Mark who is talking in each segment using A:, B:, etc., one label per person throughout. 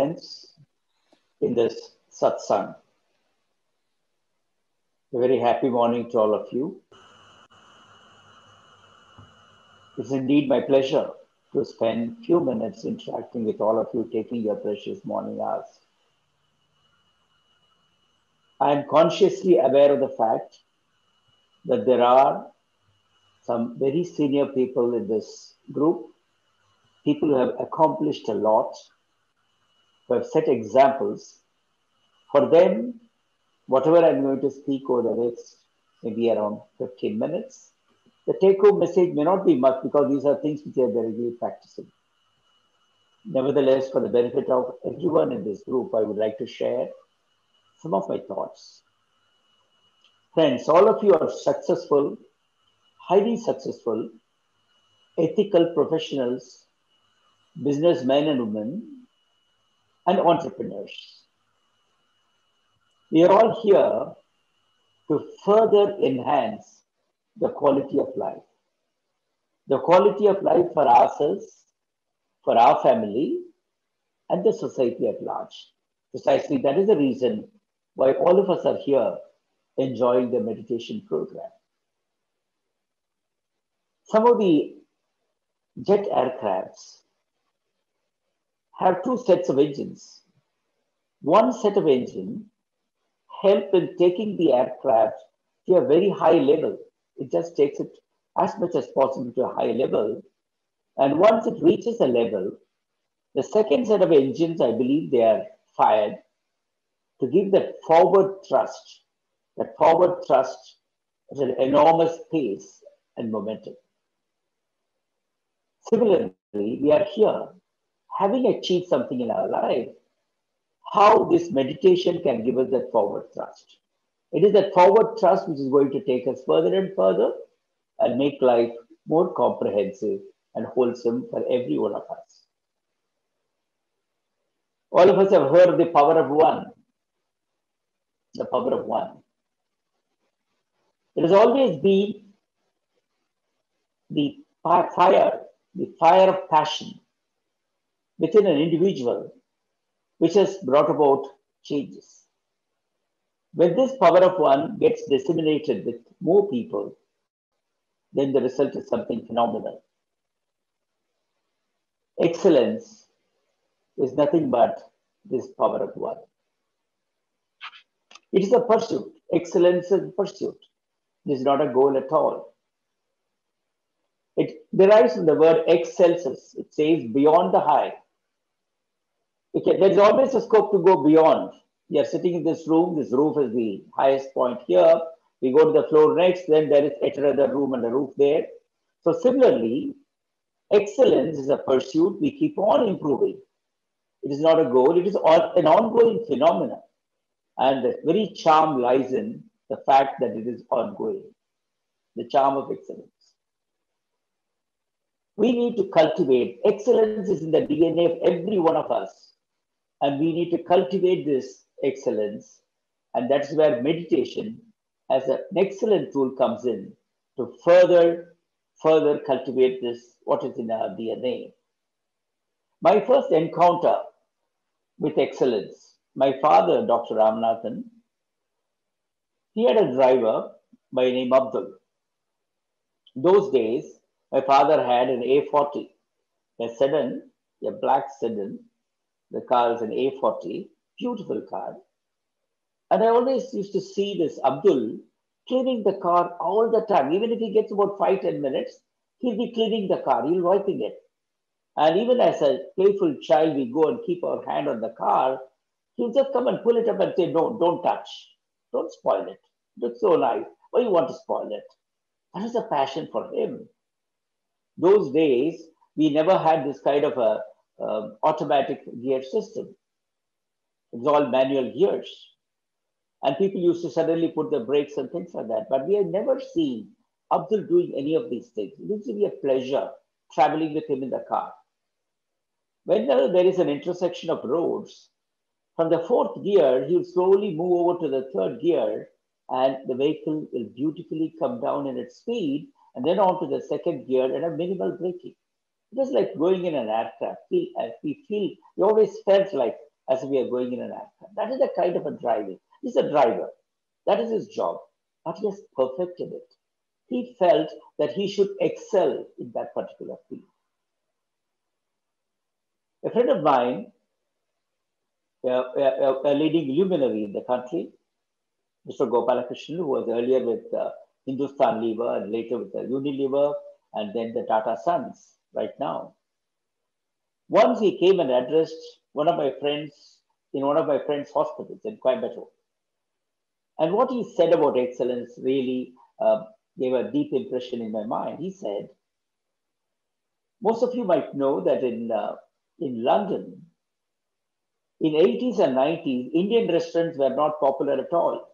A: friends in this satsang. A very happy morning to all of you. It's indeed my pleasure to spend a few minutes interacting with all of you, taking your precious morning hours. I am consciously aware of the fact that there are some very senior people in this group, people who have accomplished a lot, who have set examples. For them, whatever I'm going to speak over the next maybe around 15 minutes, the take-home message may not be much because these are things which they are regularly practicing. Nevertheless, for the benefit of everyone in this group, I would like to share some of my thoughts. Friends, all of you are successful, highly successful, ethical professionals, businessmen and women, and entrepreneurs. We are all here to further enhance the quality of life. The quality of life for ourselves, for our family, and the society at large. Precisely that is the reason why all of us are here enjoying the meditation program. Some of the jet aircrafts have two sets of engines. One set of engine help in taking the aircraft to a very high level. It just takes it as much as possible to a high level. And once it reaches a level, the second set of engines, I believe they are fired to give that forward thrust. That forward thrust is an enormous pace and momentum. Similarly, we are here having achieved something in our life, how this meditation can give us that forward thrust. It is that forward thrust which is going to take us further and further and make life more comprehensive and wholesome for every one of us. All of us have heard of the power of one. The power of one. It has always been the fire of passion within an individual which has brought about changes. When this power of one gets disseminated with more people, then the result is something phenomenal. Excellence is nothing but this power of one. It is a pursuit. Excellence is a pursuit. It is not a goal at all. It derives from the word excelsus. It says beyond the high. There's always a scope to go beyond. We are sitting in this room. This roof is the highest point here. We go to the floor next, then there is yet another room and a roof there. So similarly, excellence is a pursuit. We keep on improving. It is not a goal. It is an ongoing phenomenon. And the very charm lies in the fact that it is ongoing. The charm of excellence. We need to cultivate. Excellence is in the DNA of every one of us. And we need to cultivate this excellence. And that's where meditation as an excellent tool comes in to further cultivate this, what is in our DNA. My first encounter with excellence, my father, Dr. Ramanathan, he had a driver by name Abdul. Those days, my father had an A40, a sedan, a black sedan. The car is an A40, beautiful car. And I always used to see this Abdul cleaning the car all the time. Even if he gets about 5-10 minutes, he'll be cleaning the car, he'll wiping it. And even as a playful child, we go and keep our hand on the car, he'll just come and pull it up and say, no, don't touch. Don't spoil it. It looks so nice. Why you want to spoil it? That is a passion for him. Those days, we never had this kind of a automatic gear system. It was all manual gears. And people used to suddenly put the brakes and things like that. But we have never seen Abdul doing any of these things. It used to be a pleasure traveling with him in the car. Whenever there is an intersection of roads, from the fourth gear, he will slowly move over to the third gear and the vehicle will beautifully come down in its speed and then on to the second gear and a minimal braking. It was like going in an aircraft. We always felt like as we are going in an act. That is the kind of a driving. He's a driver. That is his job. But he has perfected it. He felt that he should excel in that particular field. A friend of mine, a leading luminary in the country, Mr. Gopalakrishnan, who was earlier with Hindustan Lever and later with Unilever and then the Tata Sons right now. Once he came and addressed one of my friends in one of my friends' hospitals in Coimbatore. And what he said about excellence really gave a deep impression in my mind. He said, most of you might know that in London, in 80s and 90s, Indian restaurants were not popular at all.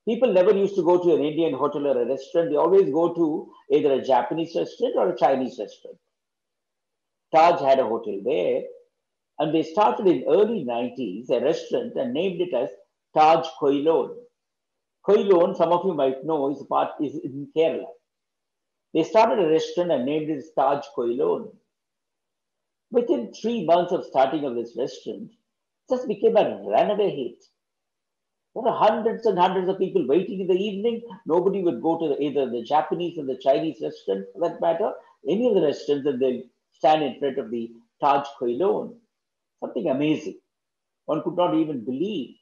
A: People never used to go to an Indian hotel or a restaurant. They always go to either a Japanese restaurant or a Chinese restaurant. Taj had a hotel there, and they started in early 90s a restaurant and named it as Taj Koilon. Koilon, some of you might know, is in Kerala. They started a restaurant and named it Taj Koilon. Within 3 months of starting of this restaurant, it just became a runaway hit. There were hundreds and hundreds of people waiting in the evening. Nobody would go to either the Japanese or the Chinese restaurant, for that matter, any of the restaurants, and they'll stand in front of the Taj Koilon. Something amazing. One could not even believe.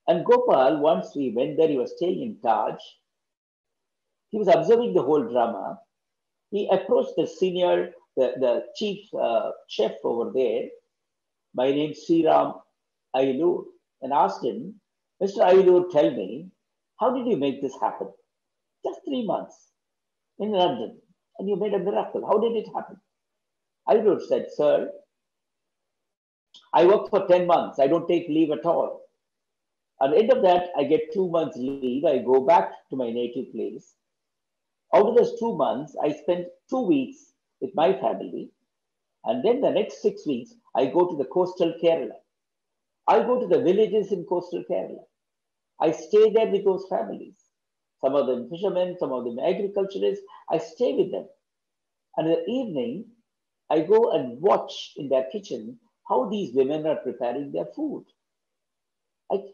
A: And Gopal, once we went there, he was staying in Taj. He was observing the whole drama. He approached the senior, the chief chef over there, by name Sriram Ailur, and asked him, Mr. Ailur, tell me, how did you make this happen? Just 3 months in London, and you made a miracle. How did it happen? Ailur said, sir, I work for 10 months. I don't take leave at all. At the end of that, I get 2 months leave. I go back to my native place. Out of those 2 months, I spend 2 weeks with my family. And then the next 6 weeks, I go to the coastal Kerala. I go to the villages in coastal Kerala. I stay there with those families. Some of them fishermen, some of them agriculturists. I stay with them. And in the evening, I go and watch in their kitchen how these women are preparing their food.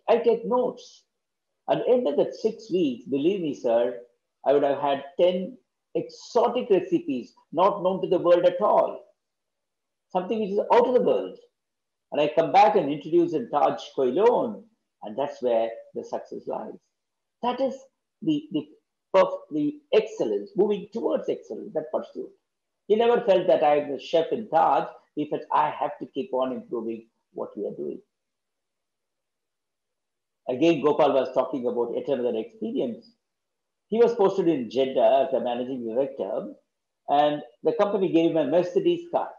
A: I take notes. At the end of that 6 weeks, believe me, sir, I would have had 10 exotic recipes not known to the world at all. Something which is out of the world. And I come back and introduce in Taj Koilon, and that's where the success lies. That is the excellence, moving towards excellence, that pursuit. He never felt that I am the chef in Taj. He felt I have to keep on improving what we are doing. Again, Gopal was talking about yet another experience. He was posted in Jeddah as a managing director, and the company gave him a Mercedes car.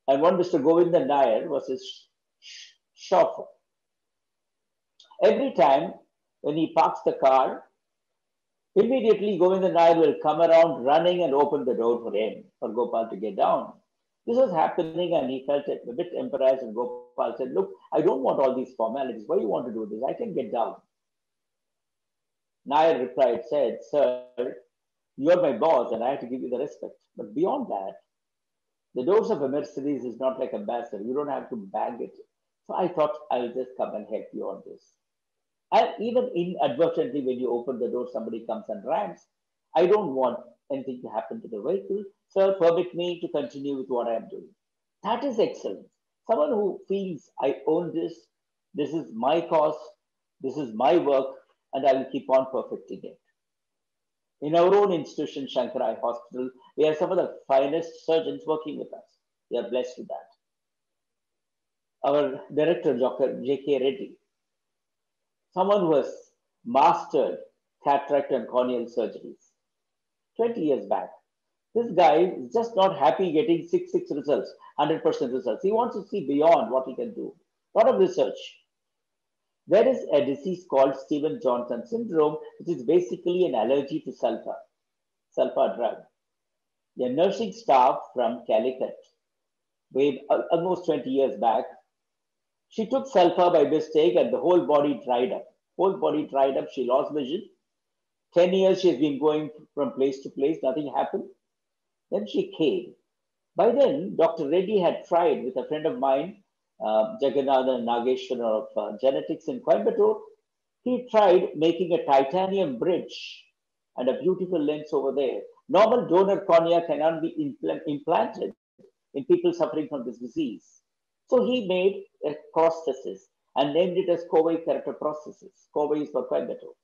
A: And one Mr. Govindan Nair was his chauffeur. Every time when he parks the car, immediately Govindan Nair will come around running and open the door for him, for Gopal to get down. This was happening and he felt a bit embarrassed, and Gopal said, look, I don't want all these formalities. Why do you want to do this? I can get down. Nair replied, said, sir, you're my boss and I have to give you the respect. But beyond that, the doors of a Mercedes is not like a basket. You don't have to bang it. So I thought I'll just come and help you on this. And even inadvertently, when you open the door, somebody comes and rams. I don't want anything to happen to the vehicle. Sir, permit me to continue with what I am doing. That is excellence. Someone who feels I own this, this is my cause, this is my work, and I will keep on perfecting it. In our own institution, Shankar Eye Hospital, we have some of the finest surgeons working with us. We are blessed with that. Our director, Dr. J.K. Reddy, someone who has mastered cataract and corneal surgeries 20 years back. This guy is just not happy getting 6 results, 100% results. He wants to see beyond what he can do. A lot of research. There is a disease called Stevens-Johnson syndrome, which is basically an allergy to sulfur drug. A nursing staff from Calicut, almost 20 years back, she took sulfur by mistake and the whole body dried up. Whole body dried up, she lost vision. 10 years she's been going from place to place, nothing happened. Then she came. By then, Dr. Reddy had tried with a friend of mine, Jagannathan Nageshwaran of genetics in Coimbatore, he tried making a titanium bridge and a beautiful lens over there. Normal donor cornea cannot be implanted in people suffering from this disease. So he made a prosthesis and named it as Kovai keratoprosthesis. Kovai is for Coimbatore.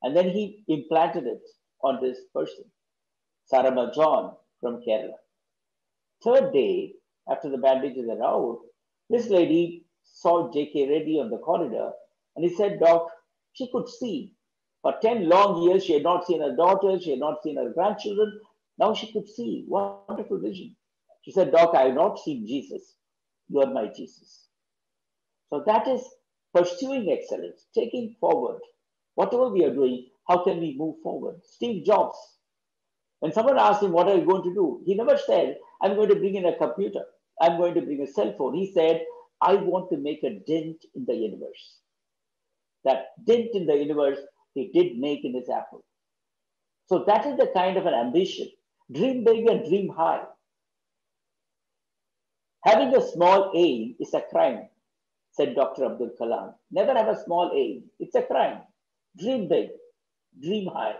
A: And then he implanted it on this person, Sarama John from Kerala. Third day, after the bandages are out, this lady saw J.K. Reddy on the corridor and he said, Doc, she could see. For 10 long years, she had not seen her daughter, she had not seen her grandchildren. Now she could see. Wonderful vision. She said, Doc, I have not seen Jesus. You are my Jesus. So that is pursuing excellence, taking forward. Whatever we are doing, how can we move forward? Steve Jobs, when someone asked him, what are you going to do? He never said, I'm going to bring in a computer. I'm going to bring a cell phone. He said, I want to make a dent in the universe. That dent in the universe he did make in his Apple. So that is the kind of an ambition. Dream big and dream high. Having a small aim is a crime, said Dr. Abdul Kalam. Never have a small aim. It's a crime. Dream big, dream high.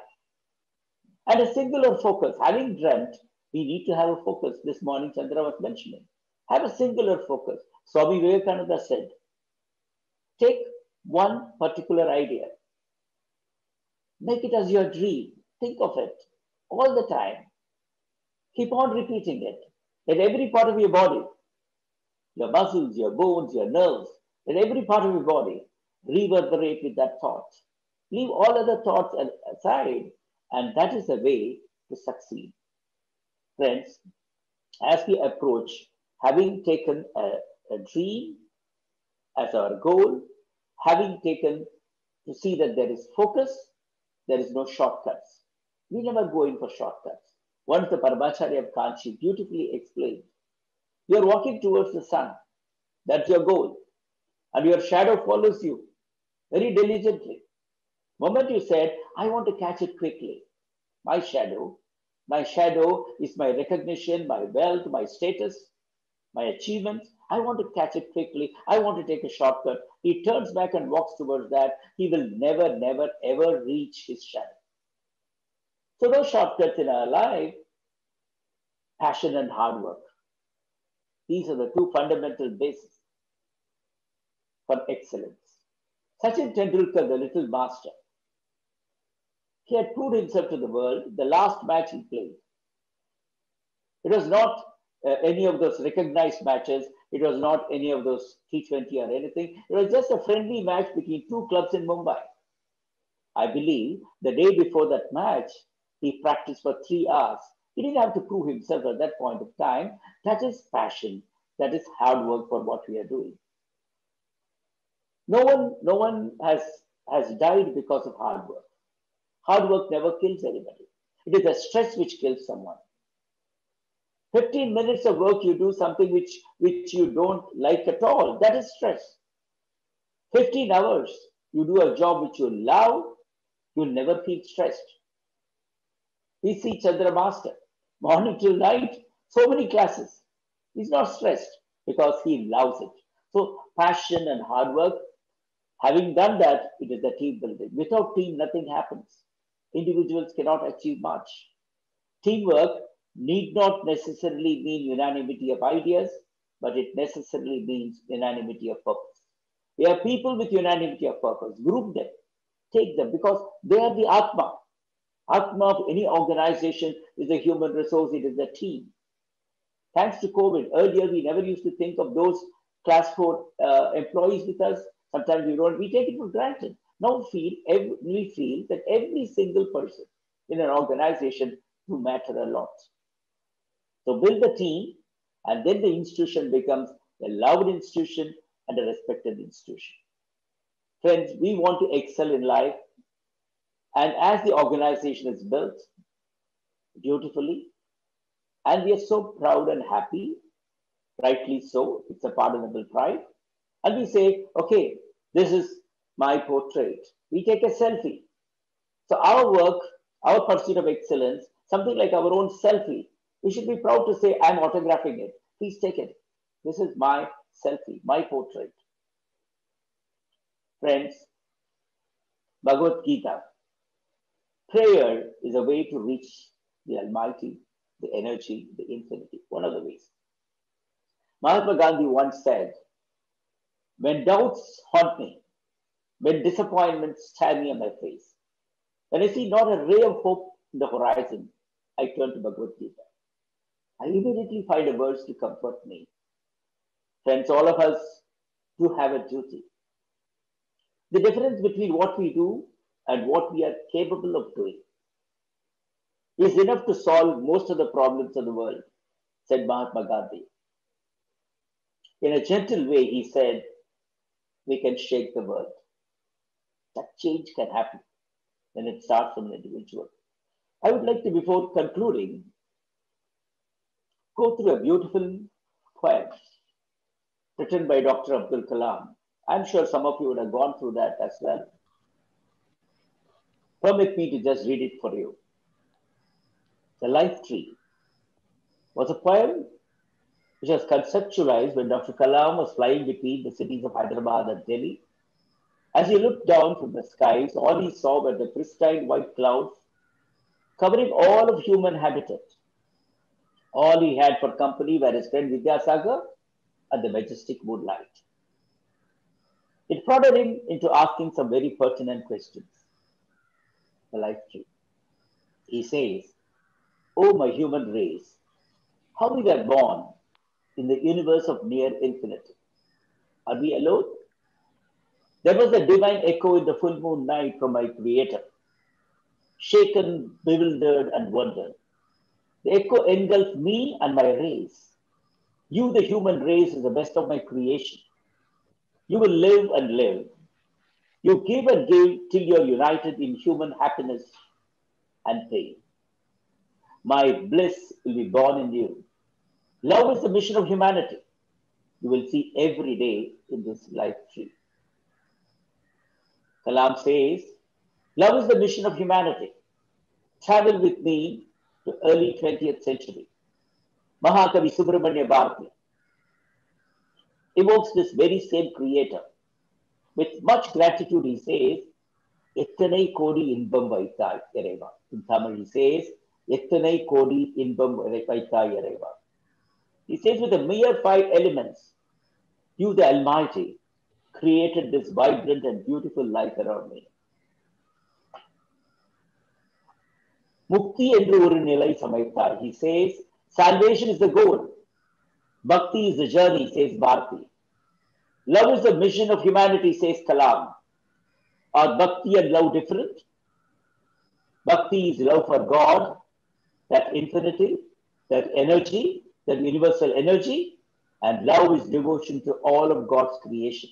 A: And a singular focus. Having dreamt, we need to have a focus. This morning, Chandra was mentioning. Have a singular focus. Swami Vivekananda said, take one particular idea. Make it as your dream. Think of it all the time. Keep on repeating it. Let every part of your body, your muscles, your bones, your nerves, let every part of your body reverberate with that thought. Leave all other thoughts aside, and that is the way to succeed. Friends, as we approach having taken a dream as our goal, having taken to see that there is focus, there is no shortcuts. We never go in for shortcuts. Once the Paramacharya of Kanchi beautifully explained, you are walking towards the sun. That's your goal. And your shadow follows you very diligently. The moment you said, I want to catch it quickly, my shadow is my recognition, my wealth, my status, my achievements. I want to catch it quickly. I want to take a shortcut. He turns back and walks towards that. He will never, never, ever reach his shadow. So those shortcuts in our life, passion and hard work. These are the two fundamental bases for excellence. Sachin Tendulkar, the little master, he had proved himself to the world the last match he played. It was not any of those recognized matches. It was not any of those T20 or anything. It was just a friendly match between two clubs in Mumbai. I believe the day before that match, he practiced for 3 hours. He didn't have to prove himself at that point of time. That is passion. That is hard work for what we are doing. No one has died because of hard work. Hard work never kills anybody. It is the stress which kills someone. 15 minutes of work, you do something which you don't like at all. That is stress. 15 hours, you do a job which you love, you'll never feel stressed. We see Chandra Master, morning till night, so many classes. He's not stressed because he loves it. So passion and hard work, having done that, it is the team building. Without team, nothing happens. Individuals cannot achieve much. Teamwork need not necessarily mean unanimity of ideas, but it necessarily means unanimity of purpose. We have people with unanimity of purpose. Group them, take them, because they are the Atma. Atma of any organization is a human resource, it is a team. Thanks to COVID, earlier we never used to think of those class 4 employees with us. Sometimes we take it for granted. Now we feel that every single person in an organization will matter a lot. So build the team, and then the institution becomes a loved institution and a respected institution. Friends, we want to excel in life, and as the organization is built beautifully, and we are so proud and happy, rightly so, it's a pardonable pride, and we say, okay, this is my portrait. We take a selfie. So our work, our pursuit of excellence, something like our own selfie, we should be proud to say, I'm autographing it. Please take it. This is my selfie, my portrait. Friends, Bhagavad Gita, prayer is a way to reach the Almighty, the energy, the infinity. One of the ways. Mahatma Gandhi once said, when doubts haunt me, when disappointments stare me on my face, when I see not a ray of hope in the horizon, I turn to Bhagavad Gita. I immediately find a verse to comfort me. Friends, all of us do have a duty. The difference between what we do and what we are capable of doing is enough to solve most of the problems of the world, said Mahatma Gandhi. In a gentle way, he said, we can shake the world. That change can happen when it starts from an individual. I would like to, before concluding, go through a beautiful poem written by Dr. Abdul Kalam. I'm sure some of you would have gone through that as well. Permit me to just read it for you. The Life Tree was a poem which was conceptualized when Dr. Kalam was flying between the cities of Hyderabad and Delhi. As he looked down from the skies, all he saw were the pristine white clouds covering all of human habitat. All he had for company were his friend Vidyasagar and the majestic moonlight. It prodded him into asking some very pertinent questions. The Life Tree. He says, "O my human race, how we were born in the universe of near infinity. Are we alone? There was a divine echo in the full moon night from my creator. Shaken, bewildered, and wondered. The echo engulfed me and my race. You, the human race, is the best of my creation. You will live and live. You give and give till you're united in human happiness and pain. My bliss will be born in you. Love is the mission of humanity. You will see every day in this life tree." Kalam says, love is the mission of humanity. Travel with me to early 20th century. Mahakavi Subramanya Bharati evokes this very same creator. With much gratitude, he says, Ettanai Kodi Inbam Vaitai Yareva. In Tamil, he says, Ettanai Kodi Inbam Vaitai Yareva. He says, with the mere 5 elements, you, the Almighty, created this vibrant and beautiful life around me. Mukti endru oru nilai samaittar. He says, salvation is the goal. Bhakti is the journey, says Bharati. Love is the mission of humanity, says Kalam. Are bhakti and love different? Bhakti is love for God, that infinity, that energy, that universal energy, and love is devotion to all of God's creation.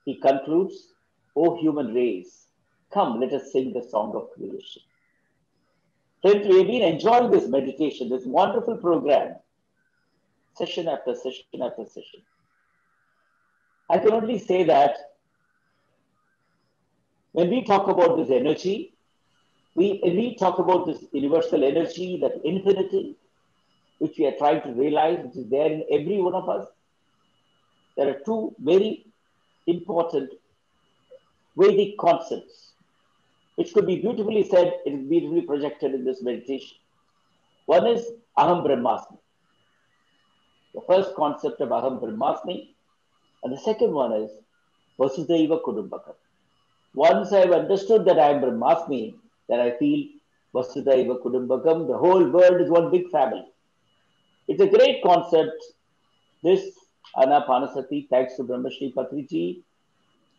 A: He concludes, O human race, come, let us sing the song of creation. Friends, we have been enjoying this meditation, this wonderful program, session after session after session. I can only say that when we talk about this energy, when we talk about this universal energy, that infinity, which we are trying to realize, which is there in every one of us, there are 2 very important Vedic concepts, which could be beautifully said, it is beautifully projected in this meditation. One is Aham Brahmasmi, the first concept of Aham Brahmasmi, and the second one is Vasudhaiva Kudumbakam. Once I have understood that I am Brahmasmi, then I feel Vasudhaiva Kudumbakam, the whole world is one big family. It's a great concept. This Anapanasati, thanks to Brahmashri Patriji,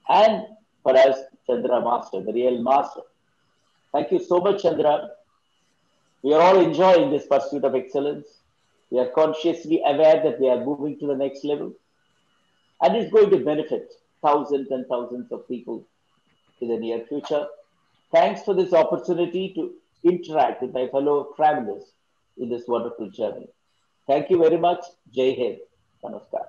A: and for us, Chandra Master, the real master. Thank you so much, Chandra. We are all enjoying this pursuit of excellence. We are consciously aware that we are moving to the next level. And it's going to benefit thousands and thousands of people in the near future. Thanks for this opportunity to interact with my fellow travelers in this wonderful journey. Thank you very much. Jai Hind. Namaskar.